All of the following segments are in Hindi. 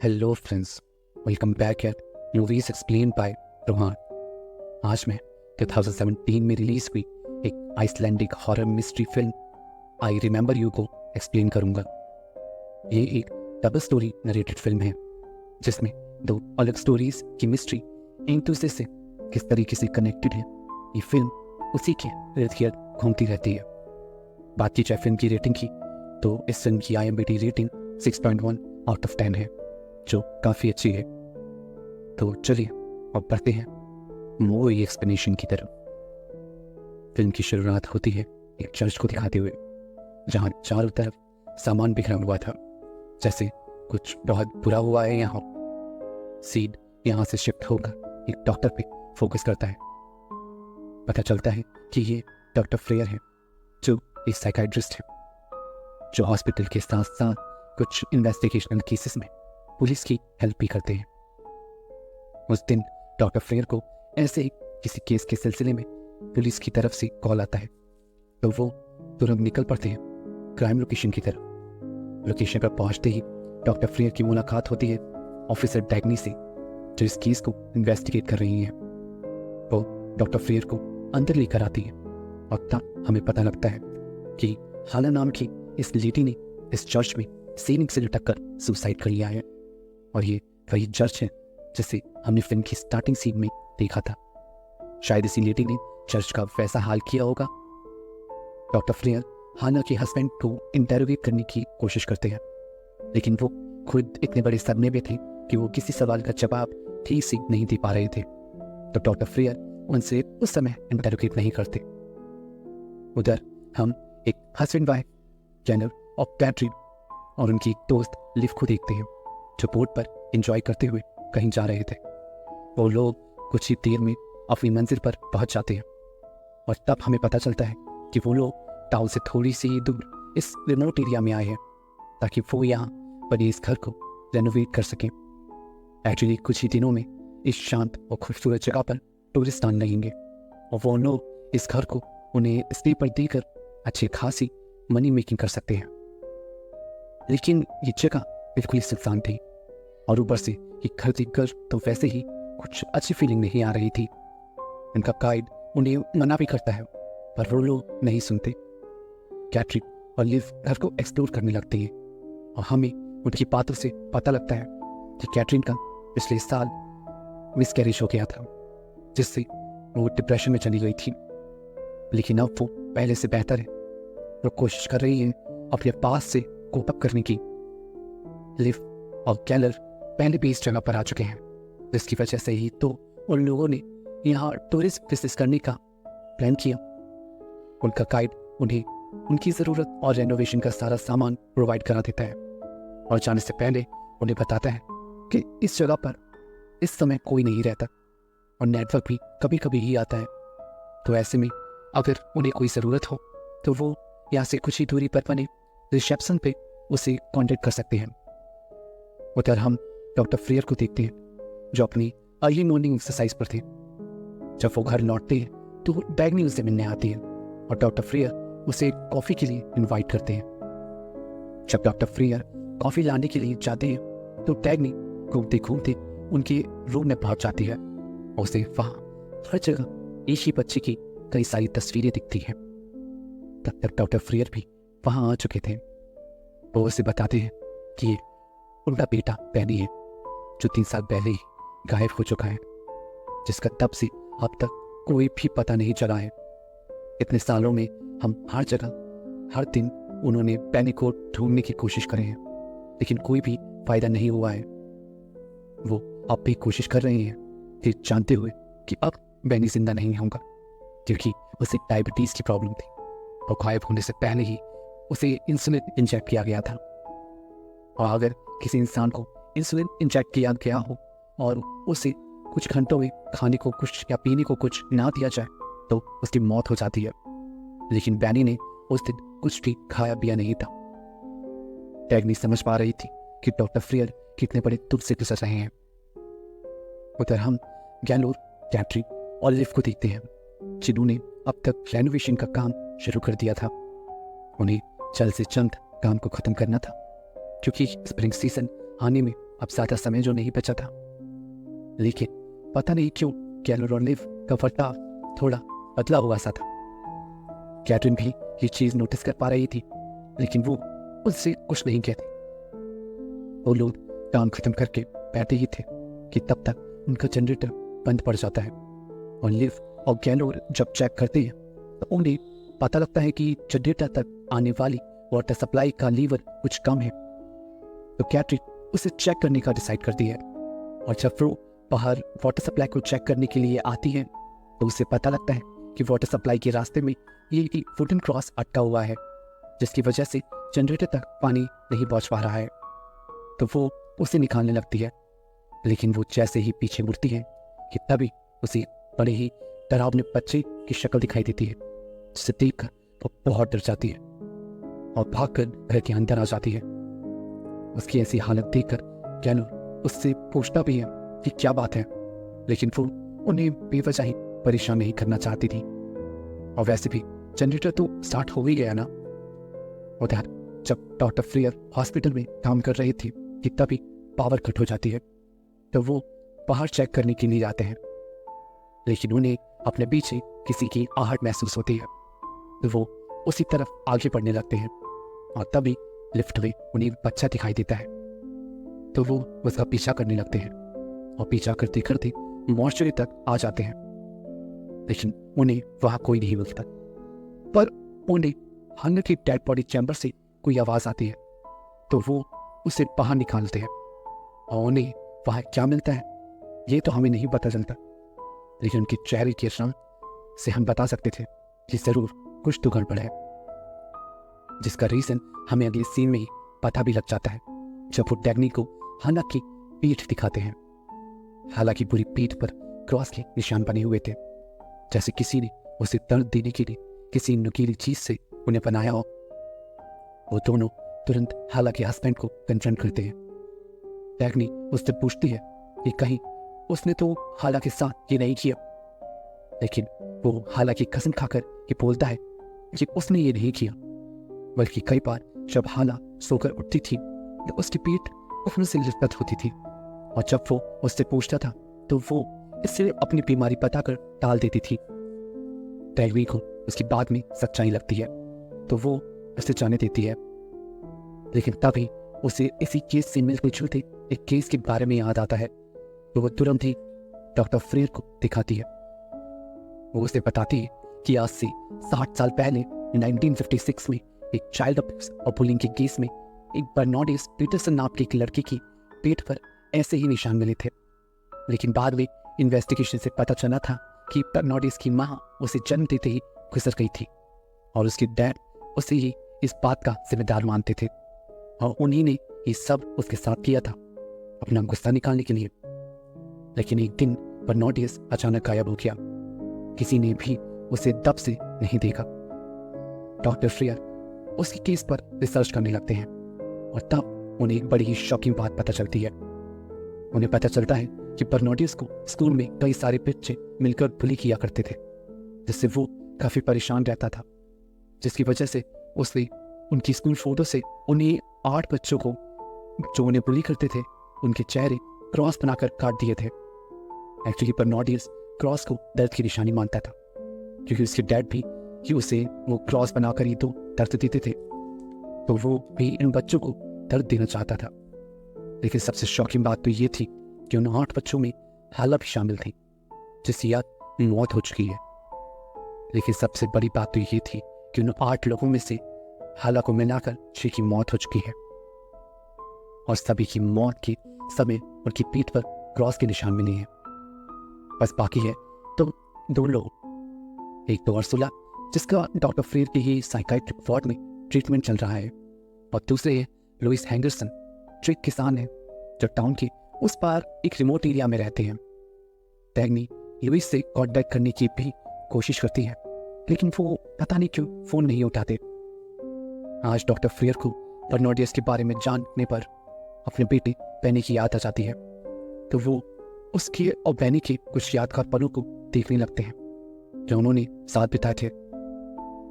Hello friends, welcome back at movies explain by Rohan. आज मैं 2017 में रिलीज हुई एक Icelandic horror mystery film I remember you को एक्सप्लेन करूंगा। ये एक डबल स्टोरी नरेटेड फिल्म है जिसमें दो अलग स्टोरीज की मिस्ट्री एक दूसरे से किस तरीके से कनेक्टेड है। ये फिल्म उसी के इर्द गिर्द घूमती रहती है। बात की जाए फिल्म की रेटिंग की तो इस फिल्म की IMDb रेटिंग 6.1 आउट ऑफ 10 है, जो काफ़ी अच्छी है। तो चलिए अब बढ़ते हैं मूवी एक्सप्लेनेशन की तरफ। फिल्म की शुरुआत होती है एक चर्च को दिखाते हुए, जहाँ चारों तरफ सामान बिखरा हुआ था, जैसे कुछ बहुत बुरा हुआ है। यहाँ सीड यहाँ से शिफ्ट होकर एक डॉक्टर पे फोकस करता है। पता चलता है कि ये डॉक्टर फ्रेयर है, जो एक साइकाइट्रिस्ट है, जो हॉस्पिटल के साथ साथ कुछ इन्वेस्टिगेशनल केसेस में पुलिस की हेल्प भी करते हैं। उस दिन डॉक्टर फ्रेयर को ऐसे ही किसी केस के सिलसिले में पुलिस की तरफ से कॉल आता है, तो वो तुरंत निकल पड़ते हैं क्राइम लोकेशन की तरफ। लोकेशन पर पहुंचते ही डॉक्टर फ्रेयर की मुलाकात होती है ऑफिसर डैग्नी से, जो इस केस को इन्वेस्टिगेट कर रही है। वो डॉक्टर फ्रेयर को अंदर लेकर आती है और तब हमें पता लगता है कि हाना नाम की इस लेडी ने इस चर्च में सीलिंग से लटक कर सुसाइड कर लिया है। और ये वही चर्च है जिसे हमने फिल्म की स्टार्टिंग सीन में देखा था। शायद इसी लेडी ने चर्च का वैसा हाल किया होगा। डॉक्टर फ्रेयर हाना के हस्बैंड को इंटेरोगेट करने की कोशिश करते हैं, लेकिन वो खुद इतने बड़े सदमे में थे कि वो किसी सवाल का जवाब ठीक से नहीं दे पा रहे थे। तो डॉक्टर फ्रेयर उनसे उस समय इंटेरोगेट नहीं करते। उधर हम एक हस्बैंड वाइफ जेनर और कैटरीन और उनकी एक दोस्त लिव को देखते हैं, जो बोट पर एंजॉय करते हुए कहीं जा रहे थे। वो लोग कुछ ही देर में अपनी मंजिल पर पहुंच जाते हैं और तब हमें पता चलता है कि वो लोग टाउन से थोड़ी सी ही दूर इस रिमोट एरिया में आए हैं ताकि वो यहाँ बने इस घर को रेनोवेट कर सकें। एक्चुअली कुछ ही दिनों में इस शांत और खूबसूरत जगह पर टूरिस्ट आने लगेंगे और वो लोग इस घर को उन्हें स्टे पर देकर अच्छी खासी मनी मेकिंग कर सकते हैं। लेकिन ये जगह बिल्कुल ही सुनसान थी और ऊपर से ये घर देखकर तो वैसे ही कुछ अच्छी फीलिंग नहीं आ रही थी। उनका गाइड उन्हें मना भी करता है, पर वो लोग नहीं सुनते। कैटरीन और लिव घर को एक्सप्लोर करने लगती है और हमें उनकी बातों से पता लगता है कि कैटरीन का पिछले साल मिसकैरेज हो गया था, जिससे वो डिप्रेशन में चली गई थी। लेकिन अब वो पहले से बेहतर है। वो कोशिश कर रही है अपने पास से कोप अप करने की। लिव और गैलर पहले भी इस जगह पर आ चुके हैं, जिसकी वजह से ही तो उन लोगों ने यहाँ टूरिस्ट विजिट करने का प्लान किया। उनका गाइड उन्हें उनकी ज़रूरत और रेनोवेशन का सारा सामान प्रोवाइड करा देता है और जाने से पहले उन्हें बताता है कि इस जगह पर इस समय कोई नहीं रहता और नेटवर्क भी कभी कभी ही आता है। तो ऐसे में अगर उन्हें कोई ज़रूरत हो तो वो यहाँ से कुछ ही दूरी पर बने रिसेप्शन पे उसे कांटेक्ट कर सकते हैं। उधर हम डॉक्टर फ्रेयर को देखते हैं, जो अपनी अर्ली मॉर्निंग एक्सरसाइज पर थे। जब वो घर लौटते हैं तो डैग्नी उससे मिलने आती है और डॉक्टर फ्रेयर उसे कॉफ़ी के लिए इनवाइट करते हैं। जब डॉक्टर फ्रेयर कॉफ़ी लाने के लिए जाते हैं तो डैग्नी घूमते घूमते उनके रूम में पहुंच जाती है और उसे वहाँ हर जगह एक ही बच्चे की कई सारी तस्वीरें दिखती हैं। तब तक डॉक्टर फ्रेयर भी वहाँ आ चुके थे। वो उसे बताते हैं कि उनका बेटा बैनी है, जो 3 साल पहले ही गायब हो चुका है, जिसका तब से अब तक कोई भी पता नहीं चला है। इतने सालों में हम हर जगह हर दिन उन्होंने बैनी को ढूंढने की कोशिश करी है, लेकिन कोई भी फायदा नहीं हुआ है। वो अब भी कोशिश कर रहे हैं, ये जानते हुए कि अब बैनी जिंदा नहीं होगा, क्योंकि उसे डायबिटीज़ की प्रॉब्लम थी और गायब होने से पहले ही उसे इंसुलिन इंजेक्ट किया गया था। और अगर किसी इंसान को इंसुलिन इंजेक्ट किया गया हो और उसे कुछ घंटों में खाने को कुछ या पीने को कुछ ना दिया जाए तो उसकी मौत हो जाती है। लेकिन बैनी ने उस दिन कुछ भी खाया पिया नहीं था। डैग्नी समझ पा रही थी कि डॉक्टर फ्रेयर कितने बड़े दुख से गुजर रहे हैं। उधर हम गैलोर, कैटरीन और लिव को देखते हैं, जिन्होंने अब तक रेनोवेशन का काम शुरू कर दिया था। उन्हें जल्द से जल्द काम को ख़त्म करना था, क्योंकि स्प्रिंग सीजन आने में अब ज़्यादा समय जो नहीं बचा था। लेकिन पता नहीं क्यों केनू और लिव का बर्ताव थोड़ा बदला हुआ सा था। कैटरीन भी ये चीज़ नोटिस कर पा रही थी, लेकिन वो उससे कुछ नहीं कहती। वो लोग काम खत्म करके बैठे ही थे कि तब तक उनका जनरेटर बंद पड़ जाता है और लिव और गैलोर जब चेक करते हैं तो उन्हें पता लगता है कि जनरेटर तक आने वाली वाटर सप्लाई का लीवर कुछ कम है। तो कैटरीन उसे चेक करने का डिसाइड करती है और जब वो बाहर वाटर सप्लाई को चेक करने के लिए आती है तो उसे पता लगता है कि वाटर सप्लाई के रास्ते में ये वुडन क्रॉस अटका हुआ है, जिसकी वजह से जनरेटर तक पानी नहीं पहुंच पा रहा है। तो वो उसे निकालने लगती है, लेकिन वो जैसे ही पीछे मुड़ती है कि तभी उसे बड़े ही डरावने बच्चे की शक्ल दिखाई देती है, जिसे देखकर वो बहुत डर जाती है और भागकर घर के अंदर आ जाती है। उसकी ऐसी हालत देखकर गैलोर उससे पूछता भी है कि क्या बात है, लेकिन वो उन्हें बेवजह ही परेशान नहीं करना चाहती थी। और वैसे भी जनरेटर तो स्टार्ट हो ही गया ना। उधर जब डॉक्टर फ्रियर हॉस्पिटल में काम कर रही थी कि तभी पावर कट हो जाती है, तो वो बाहर चेक करने के लिए जाते हैं, लेकिन उन्हें अपने पीछे किसी की आहट महसूस होती है। तो वो उसी तरफ आगे बढ़ने लगते हैं और तभी लिफ्ट में उन्हें एक बच्चा दिखाई देता है। तो वो उसका पीछा करने लगते हैं और पीछा करते करते मॉर्चरी तक आ जाते हैं, लेकिन उन्हें वहां कोई नहीं मिलता। पर उन्हें हंगर की डेड बॉडी चैम्बर से कोई आवाज आती है, तो वो उसे बाहर निकालते हैं और उन्हें वहां क्या मिलता है ये तो हमें नहीं पता चलता, लेकिन उनके चेहरे के रंग से हम बता सकते थे कि जरूर कुछ तो गड़बड़ है, जिसका रीजन हमें अगले सीन में ही पता भी लग जाता है जब वो डैग्नी को हन्ना की पीठ दिखाते हैं। हालांकि पूरी पीठ पर क्रॉस के निशान बने हुए थे, जैसे किसी ने उसे दर्द देने के लिए किसी नुकीली चीज से उन्हें बनाया हो। वो दोनों तुरंत हाला के हस्बैंड को कन्फ्रंट करते हैं। डैग्नी उससे पूछती है कि कहीं उसने तो हाला के साथ ये नहीं किया, लेकिन वो हाला की कसम खाकर ये बोलता है कि उसने ये नहीं किया, बल्कि कई बार जब हाला सोकर उठती थी तो उसकी पीठ उफन से लिपट होती थी, और जब वो उससे पूछता था तो वो इससे अपनी बीमारी बताकर टाल देती थी। डैग्नी को उसकी बात में सच्चाई लगती है तो वो उसे जाने देती है, लेकिन तभी उसे इसी केस से मिलते जुलते एक केस के बारे में याद आता है, तो वो तुरंत ही डॉक्टर फ्रेयर को दिखाती है। वो उसे बताती है कि आज से 60 साल पहले 1956 में एक चाइल्ड अब्यूज और बुलिंग के केस में एक बर्नार्डिस पीटरसन नाम की एक लड़की की पेट पर ऐसे ही निशान मिले थे, लेकिन बाद में इन्वेस्टिगेशन से पता चला था कि बर्नार्डिस की माँ उसे जन्म देते ही गुजर गई थी और उसके डैड उसे ही इस बात का जिम्मेदार मानते थे, और उन्हीं ने ये सब उसके साथ किया था अपना गुस्सा निकालने के लिए। लेकिन एक दिन बर्नार्डिस अचानक गायब हो गया, किसी ने भी उसे तब से नहीं देखा। डॉक्टर फ्रेयर उसके केस पर रिसर्च करने लगते हैं और तब उन्हें एक बड़ी ही शॉकिंग बात पता चलती है। उन्हें पता चलता है कि बर्नार्डिस को स्कूल में कई सारे बच्चे मिलकर बुली किया करते थे, जिससे वो काफी परेशान रहता था, जिसकी वजह से उसने उनकी स्कूल फोटो से उन्हें 8 बच्चों को जो उन्हें बुली करते थे उनके चेहरे क्रॉस बनाकर काट दिए थे। एक्चुअली बर्नार्डिस क्रॉस को दर्द की निशानी मानता था, क्योंकि उसके डैड भी कि उसे वो क्रॉस बनाकर ही तो दर्द देते थे, तो वो भी इन बच्चों को दर्द देना चाहता था। लेकिन सबसे शॉकिंग बात तो ये थी कि उन 8 बच्चों में हाला भी शामिल थी, जिसकी याद मौत हो चुकी है। लेकिन सबसे बड़ी बात तो ये थी कि उन 8 लोगों में से हाला को मिलाकर 6 की मौत हो चुकी है, और सभी की मौत के समय उनकी पीठ पर क्रॉस के निशान मिले हैं। बस बाकी है तो 2 लोग, एक तो अर्सुला जिसका डॉक्टर फ्रेयर के ही साइकाइट्रिक वार्ड में ट्रीटमेंट चल रहा है, और दूसरे है लुइस हैंगरसन जो एक किसान है जो टाउन के उस पार एक रिमोट एरिया में रहते हैं। डैग्नी लुइस से कॉन्टैक्ट करने की भी कोशिश करती है, लेकिन वो पता नहीं क्यों फोन नहीं उठाते। आज डॉक्टर फ्रेयर को बर्नार्डिस के बारे में जानने पर अपने बेटे पेनी की याद आ जाती है, तो वो उसके और पेनी के कुछ यादगार पलों को देखने लगते हैं जो उन्होंने साथ बिताए थे।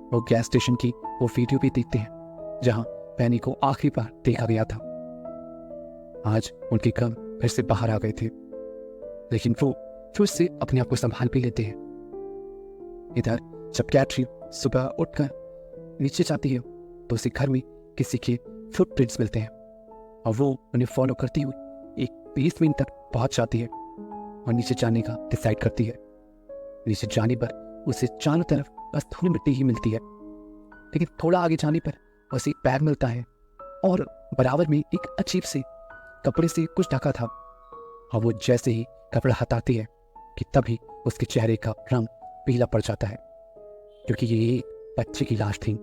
वो गैस स्टेशन की वो वीडियो भी देखते हैं जहां पेनी को आखिरी बार देखा गया था। आज उनके गम फिर से बाहर आ गए थे, लेकिन वो फिर से अपने आप को संभाल भी लेते हैं। इधर जब कैटरीन सुबह उठकर नीचे जाती है तो उसे घर में किसी के फुटप्रिंट्स मिलते हैं और वो उन्हें फॉलो करती हुई एक बेसमेंट तक पहुंच जाती है और नीचे जाने का डिसाइड करती है। नीचे जाने पर उसे चारों तरफ बस धूल मिट्टी ही मिलती है, लेकिन थोड़ा आगे जाने पर उसे एक बैग मिलता है और बराबर में एक अजीब से कपड़े से कुछ ढका था। और वो जैसे ही कपड़ा हटाती है कि तभी उसके चेहरे का रंग पीला पड़ जाता है, क्योंकि ये एक बच्चे की लाश थी।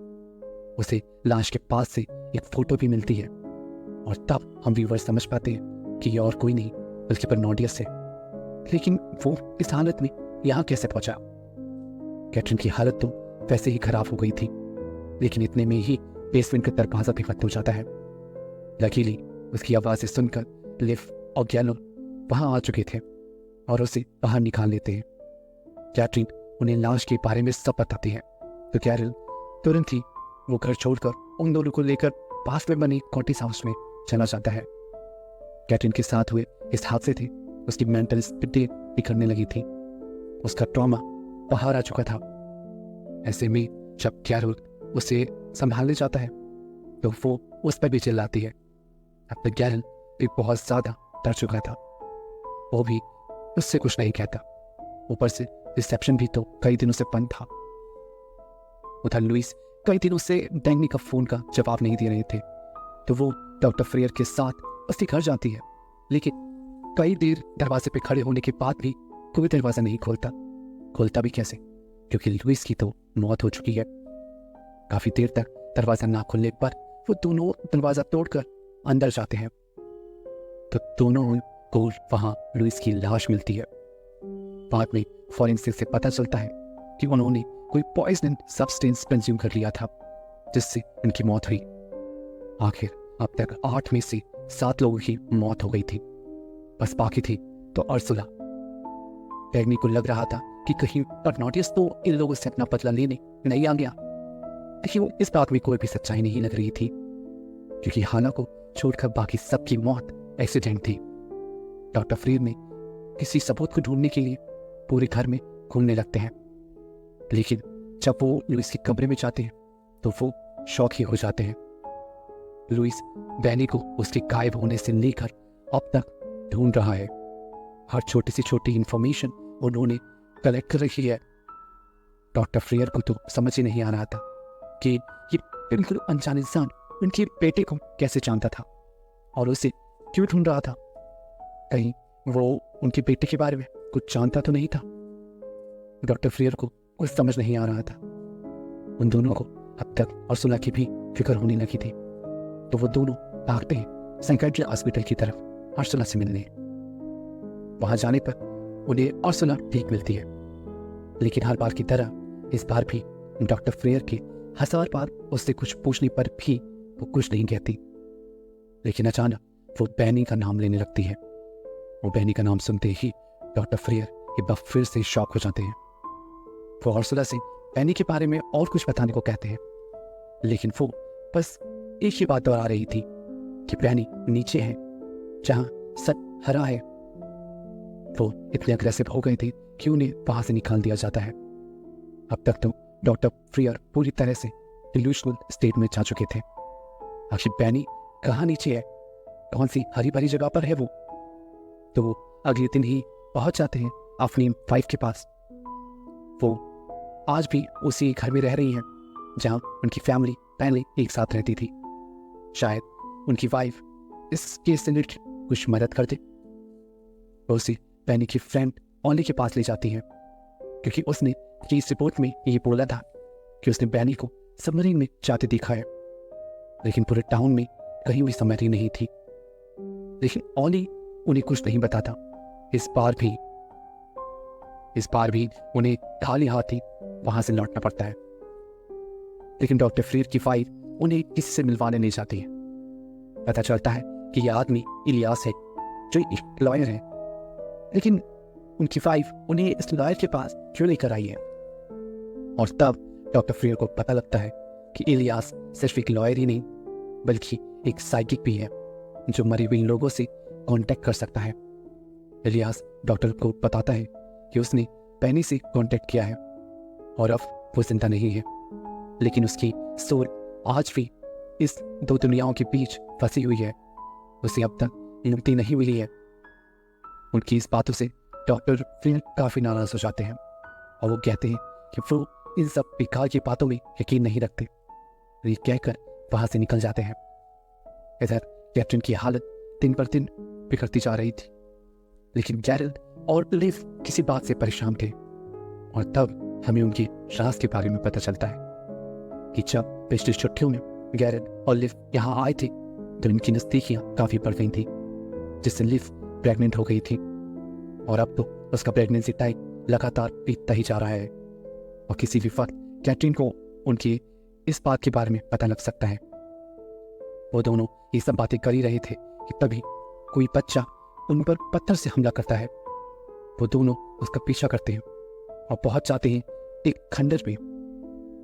उसे लाश के पास से एक फोटो भी मिलती है और तब हम व्यूअर समझ पाते हैं कि ये और कोई नहीं बल्कि बर्नार्डियस है। लेकिन वो इस हालत में यहाँ कैसे पहुंचा? कैटरीन की हालत तो वैसे ही खराब हो गई थी, लेकिन इतने में ही बेसमेंट का दरवाजा भी बंद हो जाता है। लकीली उसकी आवाज़ें सुनकर लिव और गैलो वहां आ चुके थे और उसे बाहर निकाल लेते हैं। कैटरीन उन्हें लाश के बारे में सब बताती है तो कैरल तुरंत ही वो घर छोड़कर उन दोनों को लेकर पास में बने कॉटेज हाउस में चला जाता है। कैटरीन के साथ हुए इस हादसे से उसकी मेंटल स्थिति बिगड़ने लगी थी। उसका ट्रॉमा बाहर आ चुका था। ऐसे में जब कैरल उसे संभालने जाता है तो वो उस पर भी चिल्लाती है। अब तक कैरल भी बहुत ज्यादा डर चुका था। वो भी उससे कुछ नहीं कहता। ऊपर से रिसेप्शन भी तो कई दिनों से बंद था। उधर लुइस कई दिनों से डैंगनी का फोन का जवाब नहीं दे रहे थे, तो वो डॉक्टर फ्रेयर के साथ उसके घर जाती है, लेकिन कई देर दरवाजे पे खड़े होने के बाद भी कोई दरवाजा नहीं खोलता भी कैसे, क्योंकि लुइस की तो मौत हो चुकी है। काफी देर तक दरवाजा ना खुलने पर वो दोनों दरवाजा तोड़कर अंदर जाते हैं तो दोनों को वहां लुइस की लाश मिलती है। बाद में फॉरेंसिक से पता चलता है कि उन्होंने कोई पॉइजन सब्सटेंस कंज्यूम कर लिया था, जिससे उनकी मौत हुई। आखिर अब तक 8 में से 7 लोगों की मौत हो गई थी, बस बाकी थी तो अर्सुला। डैग्नी को लग रहा था कि कहीं बर्नार्डियस तो इन लोगों से अपना बदला लेने नहीं आ गया, लेकिन इस बात में कोई भी सच्चाई नहीं लग रही थी, क्योंकि हाना को छोड़कर बाकी सबकी मौत एक्सीडेंट थी। डॉक्टर फ्रीर में किसी सबूत को ढूंढने के लिए पूरे घर में घूमने लगते हैं, लेकिन जब वो लुइस के कमरे में जाते हैं तो वो शॉक ही हो जाते हैं। लुइस बैनी को उसके गायब होने से लेकर अब तक ढूंढ रहा है। हर छोटी सी छोटी इंफॉर्मेशन उन्होंने कलेक्ट कर रखी है। डॉक्टर फ्रेयर को तो समझ ही नहीं आ रहा था कि ये बिल्कुल अनजान इंसान उनके बेटे को कैसे जानता था और उसे क्यों ढूंढ रहा था। कहीं वो उनके बेटे के बारे में कुछ जानता तो नहीं था। डॉक्टर फ्रेयर को कुछ समझ नहीं आ रहा था। उन दोनों को अब तक अर्सुला की भी फिक्र होने लगी थी, तो वो दोनों भागते हैं साइकियाट्री हॉस्पिटल की तरफ अर्सुला से मिलने। वहां जाने पर उन्हें अर्सुला ठीक मिलती है, लेकिन हर बार की तरह इस बार भी डॉक्टर फ्रेयर के 1000 बार उससे कुछ पूछने पर भी वो कुछ नहीं कहती। लेकिन अचानक वो बैनी का नाम लेने लगती है। वो बैनी का नाम सुनते ही डॉक्टर फ्रेयर एक बार फिर से शॉक हो जाते हैं। वो अर्सुला से बैनी के बारे में और कुछ बताने को कहते हैं, लेकिन वो बस एक ही बात दोहरा रही थी कि बैनी नीचे है जहां सच हरा है। वो इतने अग्रेसिव हो गए थे कि उन्हें वहां से निकाल दिया जाता है। अब तक तो डॉक्टर फ्रेयर पूरी तरह से डिल्यूशनल स्टेट में जा चुके थे। आखिर बैनी कहाँ नीचे है, कौन सी हरी भरी जगह पर है वो? तो वो अगले दिन ही पहुंच जाते हैं अपनी वाइफ के पास। वो आज भी उसी घर में रह रही हैं जहां उनकी फैमिली पहले एक साथ रहती थी। शायद उनकी वाइफ इस केस से रिलेटेड कुछ मदद कर दे। वो उसी बैनी की फ्रेंड ओली के पास ले जाती है, क्योंकि उसने केस रिपोर्ट में ये बोला था कि उसने बैनी को सबमरीन में जाते देखा है, लेकिन पूरे टाउन में कहीं भी सबमरीन नहीं थी। लेकिन ओली उन्हें कुछ नहीं बताता। इस बार भी उन्हें खाली हाथ ही वहां से लौटना पड़ता है। लेकिन डॉक्टर फ्रीर की वाइफ उन्हें किसी से मिलवाने नहीं जाती है। पता चलता है कि यह आदमी इलियास है, जो एक लॉयर है, लेकिन उनकी वाइफ उन्हें इस लॉयर के पास क्यों लेकर आई है। और तब डॉक्टर फ्रीर को पता लगता है कि इलियास सिर्फ एक लॉयर ही नहीं बल्कि एक साइकिक भी है, जो मरे हुए लोगों से कांटेक्ट कर सकता है। इलियास डॉक्टर को बताता है कि उसने पेनी से कांटेक्ट किया है और अब वो जिंदा नहीं है, लेकिन उसकी सोल आज भी इस दो दुनियाओं के बीच फंसी हुई है। उसे अब तक मुक्ति नहीं मिली है। उनकी इस बातों से डॉक्टर फिर काफी नाराज हो जाते हैं और वो कहते हैं कि वो इन सब बेकार की बातों में यकीन नहीं रखते। ये कहकर वहां से निकल जाते हैं। इधर कैप्टन की हालत दिन पर दिन बिगड़ती जा रही थी, लेकिन गैरल और लिव किसी बात से परेशान थे। और तब हमें उनकी राज के बारे में पता चलता है कि जब पिछली छुट्टियों में गैरल और लिव यहाँ आए थे तो इनकी नजदीकियां काफी बढ़ गई थी, जिससे लिव प्रेग्नेंट हो गई थी और अब तो उसका प्रेगनेंसी टाइम लगातार बीतता ही जा रहा है और किसी भी वक्त कैटरीन को उनकी इस बात के बारे में पता लग सकता है। वो दोनों ये सब बातें कर ही रहे थे कि तभी कोई बच्चा उन पर पत्थर से हमला करता है। वो दोनों उसका पीछा करते हैं और पहुंच जाते हैं एक खंडर में।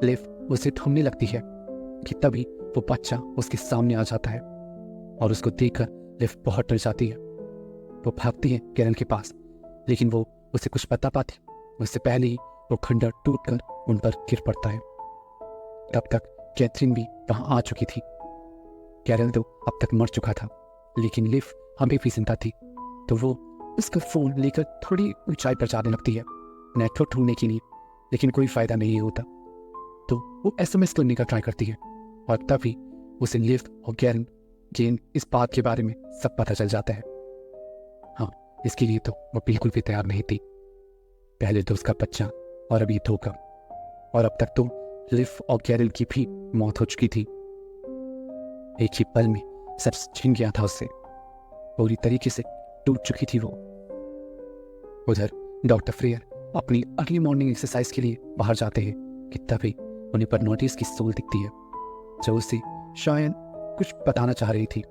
लिव उसे ढूंढने लगती है कि तभी वो बच्चा उसके सामने आ जाता है और उसको देखकर लिव बहुत डर जाती है। वो भागती है गैरल के पास, लेकिन वो उसे कुछ बता पाती उससे पहले ही वो खंडर टूटकर उन पर गिर पड़ता है। तब तक कैथरीन भी वहां आ चुकी थी। गैरल तो अब तक मर चुका था, लेकिन लिव अभी भी जिंदा थी, तो वो उसका फोन लेकर थोड़ी ऊंचाई पर जाने लगती है नेटवर्क ढूंढने के लिए, लेकिन कोई फायदा नहीं होता। तो वो एसएमएस करने का ट्राई करती है और तभी उसे लिव और गैरल के इस बात के बारे में सब पता चल जाता है। हाँ, इसके लिए तो वो बिल्कुल भी तैयार नहीं थी। पहले तो उसका बच्चा और अभी धोखा, और अब तक तो लिव और गैरल की भी मौत हो चुकी थी। एक ही पल में सब छिन गया था उससे, पूरी तरीके से टूट चुकी थी वो। उधर डॉक्टर फ्रेयर अपनी अर्ली मॉर्निंग एक्सरसाइज के लिए बाहर जाते हैं कि तभी उन्हें पर नोटिस की सोल दिखती है, जो उसे शायद कुछ बताना चाह रही थी।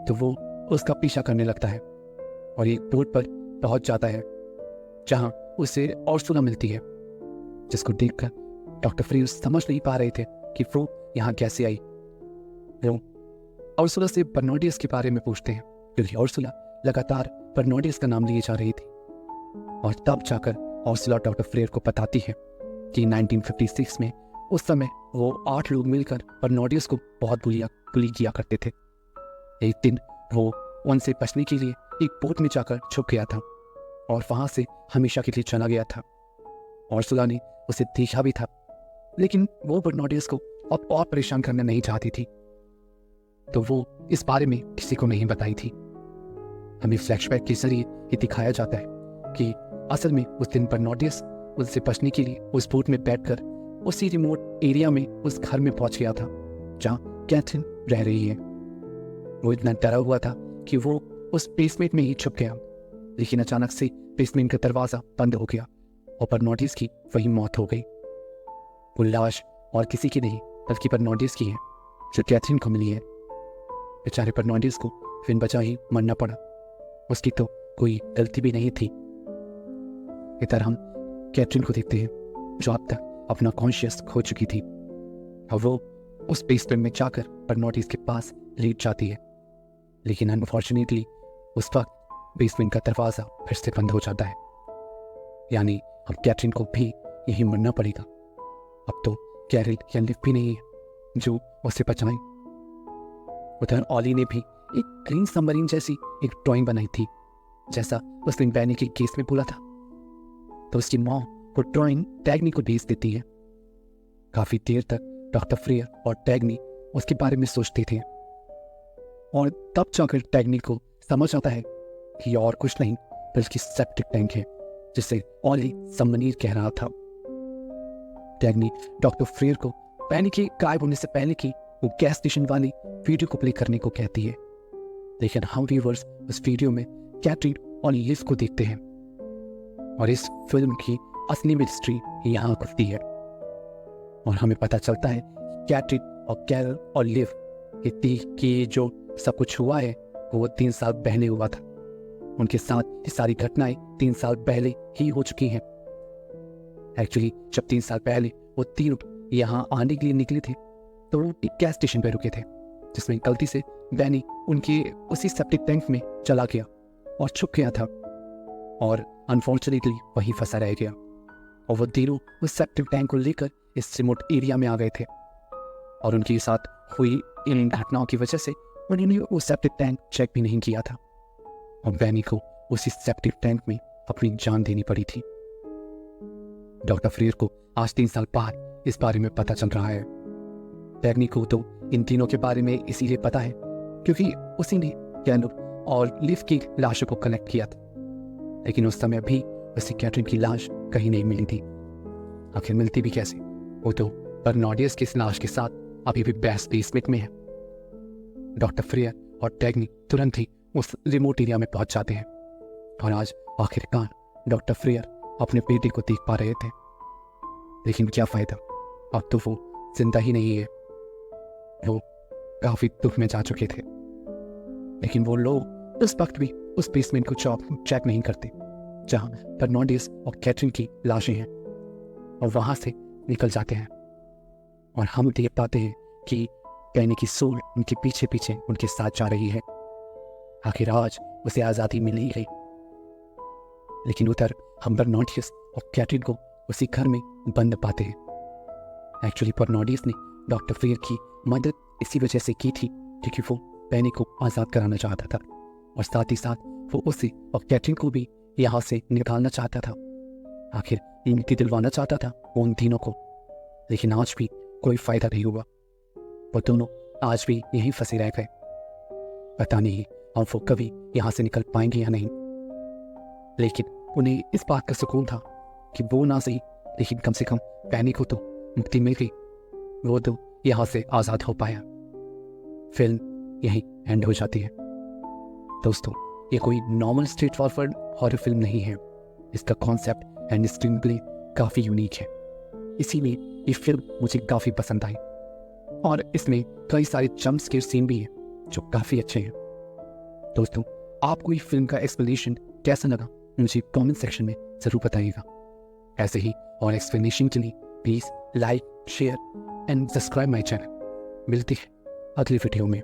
तो वो उसका पीछा करने लगता है और एक बोर्ड पर पहुंच जाता है जहां उसे उर्सुला मिलती है, जिसको देखकर डॉक्टर फ्रेयर समझ नहीं पा रहे थे कि वो यहाँ कैसे आई। वो उर्सुला से बर्नार्डियस के बारे में पूछते हैं, क्योंकि उर्सुला लगातार बर्नार्डियस का नाम लिए जा रही थी। और तब जाकर उर्सुला डॉक्टर फ्रेयर को बताती है कि 1956 में उस समय वो 8 लोग मिलकर बर्नार्डियस को बहुत बुली किया करते थे। एक दिन वो उनसे बचने के लिए एक बोट में जाकर छुप गया था और वहां से हमेशा के लिए चला गया था। उर्सुला ने उसे देखा भी था, लेकिन वो बर्नार्डियस को अब और परेशान करना नहीं चाहती थी, तो वो इस बारे में किसी को नहीं बताई थी। हमें फ्लैशबैक के जरिए ये दिखाया जाता है कि असल में उस दिन बर्नार्डियस उससे बचने के लिए उस बोट में बैठकर उसी रिमोट एरिया में उस घर में पहुंच गया था जहाँ कैथरीन रह रही है। वो इतना डरा हुआ था कि वो उस बेसमेंट में ही छुप गया, लेकिन अचानक से बेसमेंट का दरवाजा बंद हो गया और बर्नार्डियस की वही मौत हो गई। वो लाश और किसी की नहीं बल्कि बर्नार्डियस की है, जो कैथरीन को मिली है। बेचारे बर्नार्डियस को फिर बचा ही मरना पड़ा, उसकी तो कोई गलती भी नहीं थी। इधर हम कैथरीन को देखते हैं, जो अब तक अपना कॉन्शियस खो चुकी थी और वो उस बेसमेंट में जाकर बर्नार्डियस के पास लेट जाती है, लेकिन अनफॉर्चुनेटली उस वक्त बेसमेंट का दरवाजा फिर से बंद हो जाता है। यानी अब कैथरीन को भी यही मरना पड़ेगा। अब तो गैरल या लिव भी नहीं है जो उसे बचाए। उधर ऑली ने भी एक ग्रीन सबमरीन जैसी एक ड्राइंग बनाई थी, जैसा उस दिन बैनी के केस में बोला था। तो उसकी माँ वो ड्राइंग टैग्नी को भेज देती है। काफी देर तक डॉक्टर फ्रेयर और टैग्नी उसके बारे में सोचते थे और तब जाकर टैग्नी को समझ आता है कि और कुछ नहीं बल्कि सेप्टिक टैंक है, जिसे ऑली सबमरीन कह रहा था। टैग्नी डॉक्टर फ्रेयर को बैनी के गायब होने से पहले की वो गैस स्टेशन वाली वीडियो को प्ले करने को कहती है, लेकिन हम व्यूअर्स उस वीडियो में कैथरीन और लिव को देखते हैं और इस फिल्म की असली मिस्ट्री यहाँ खुलती है और हमें पता चलता है कैथरीन और गैरल और लिव की जो सब कुछ हुआ है वो 3 साल पहले हुआ था। उनके साथ ये सारी घटनाएं 3 साल पहले ही हो चुकी हैं। एक्चुअली जब 3 साल पहले वो तीनों यहाँ आने के लिए निकले थे तो वो एक गैस स्टेशन पर रुके थे जिसमें गलती से बैनी उनके उसी सेप्टिक टैंक में चला गया और छुप गया था और अनफॉर्चुनेटली वहीं फंसा रह गया। और वो तीनों उस सेप्टिक टैंक को लेकर इस रिमोट एरिया में आ गए थे और उनके साथ हुई इन घटनाओं की वजह से उन्होंने वो सेप्टिक टैंक चेक भी नहीं किया था और बैनी को उसी सेप्टिक टैंक में अपनी जान देनी पड़ी थी। डॉक्टर फ्रियर को आज 3 साल बाद इस बारे में पता चल रहा है। बैनी को तो इन तीनों के बारे में इसीलिए पता है क्योंकि उसी ने कैनर और लिव की लाशों को कलेक्ट किया था, लेकिन उस समय भी उसे कैटरीन की लाश कहीं नहीं मिली थी। आखिर मिलती भी कैसे? वो तो बर्नार्डियस की इस लाश के साथ अभी भी बेसमेंट में है। डॉक्टर फ्रियर और टैग्नी तुरंत ही उस रिमोट एरिया में पहुंच जाते हैं और आज आखिरकार डॉक्टर फ्रियर अपने बेटे को देख पा रहे थे। लेकिन क्या फायदा, अब तो वो जिंदा ही नहीं है। वो काफी दुख में जा चुके थे, लेकिन वो लोग उस वक्त भी उस बेसमेंट को चेक नहीं करते जहां बर्नार्डियस और कैटरीन की लाशें हैं और वहां से निकल जाते हैं। और हम देख पाते हैं कि बैनी की सोल उनके पीछे पीछे उनके साथ जा रही है। आखिर आज उसे आज़ादी मिल ही गई। लेकिन उधर हम बर्नार्डियस और कैटरीन को उसी घर में बंद पाते हैं। एक्चुअली बर्नार्डियस ने डॉक्टर फ्रियर की मदद इसी वजह से की थी क्योंकि वो बैनी को आज़ाद कराना चाहता था और साथ ही साथ वो उसे और कैटरीन को भी यहाँ से निकालना चाहता था। आखिर मुक्ति दिलवाना चाहता था वो उन तीनों को। लेकिन आज भी कोई फायदा नहीं हुआ। वो दोनों आज भी यहीं फंसे रह गए। पता नहीं और वो कभी यहाँ से निकल पाएंगे या नहीं, लेकिन उन्हें इस बात का सुकून था कि वो ना सही लेकिन कम से कम बैनी को तो मुक्ति मिल गई। वो तो यहाँ से आज़ाद हो पाया। फिल्म यहीं एंड हो जाती है। दोस्तों, ये कोई normal straight forward horror film नहीं है। इसका कॉन्सेप्ट एंड स्क्रीन प्ले काफ़ी यूनिक है, इसीलिए ये फिल्म मुझे काफ़ी पसंद आई और इसमें कई सारे जंप स्केयर सीन भी हैं जो काफ़ी अच्छे हैं। दोस्तों, आपको ये फिल्म का एक्सप्लेनेशन कैसा लगा मुझे कमेंट सेक्शन में ज़रूर बताइएगा। ऐसे ही और एक्सप्लेनेशन के लिए please like, share and subscribe my channel. मिलती है अगली वीडियो में।